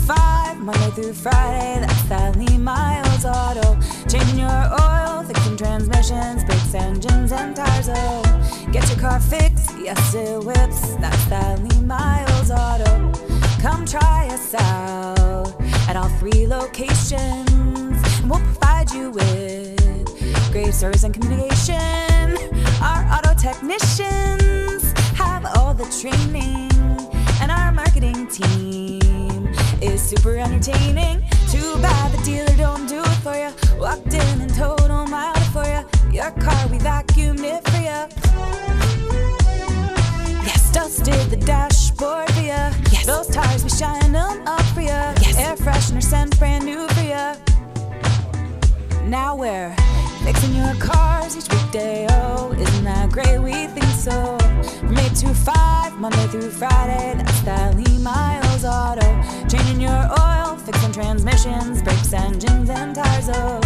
5, Monday through Friday. That's that Lee Myles Auto. Changing your oil, fixing transmissions, brakes, engines, and tires. Oh, get your car fixed, yes it whips. That's that Lee Myles Auto. Come try us out at all 3 locations, and we'll provide you with great service and communication. Our auto technicians have all the training, and our marketing team is super entertaining. Too bad the dealer don't do it for you. Walked in and total mild for you. Your car, we vacuumed it for you. Yes, dusted the dashboard for you. Yes, those tires, we shine them up for you. Yes, air freshener scent brand new for you. Now we're fixing your cars each weekday. Oh, isn't that great? We think so. From 8 to 5, Monday through Friday. That's that Lee Myles Auto. Changing your oil, fixing transmissions, brakes, engines, and tires. Oh,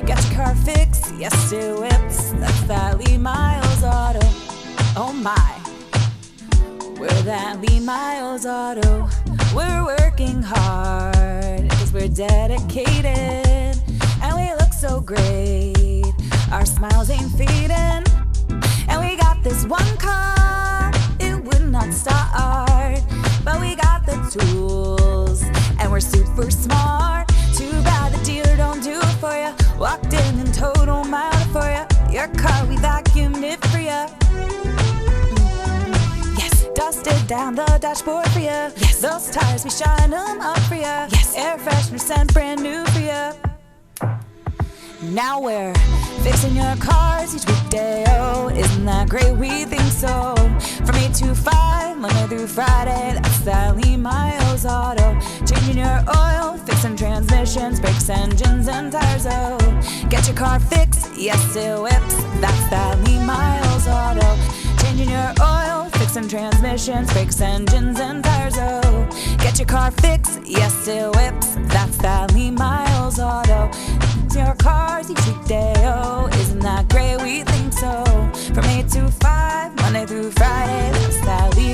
get your car fixed, yes it whips. That's that Lee Myles Auto. Oh my, we're that Lee Myles Auto. We're working hard, cause we're dedicated, and we look so great. Our smiles ain't fading, and we got this one car, it would not start, but we got the tools, and we're super smart. Too bad the dealer don't do it for you. Walked in and total mild for you. Your car, we vacuumed it for you. Yes, dusted down the dashboard for you. Yes, those tires, we shine them up for you. Yes, air freshener scent brand new for you. Now we're fixing your cars each weekday. Oh, isn't that great? We think so. From 8 to 5, Monday through Friday. That's that Lee Myles Auto. Changing your oil, fixing transmissions, brakes, engines, and tires. Oh, get your car fixed, yes it whips. That's that Lee Myles Auto. Changing your oil, fixing transmissions, brakes, engines, and tires. Oh, get your car fixed, yes it whips. That's that Lee Myles Auto. Your cars each weekday. Oh, isn't that great? We think so. From 8 to 5, Monday through Friday. That's that Lee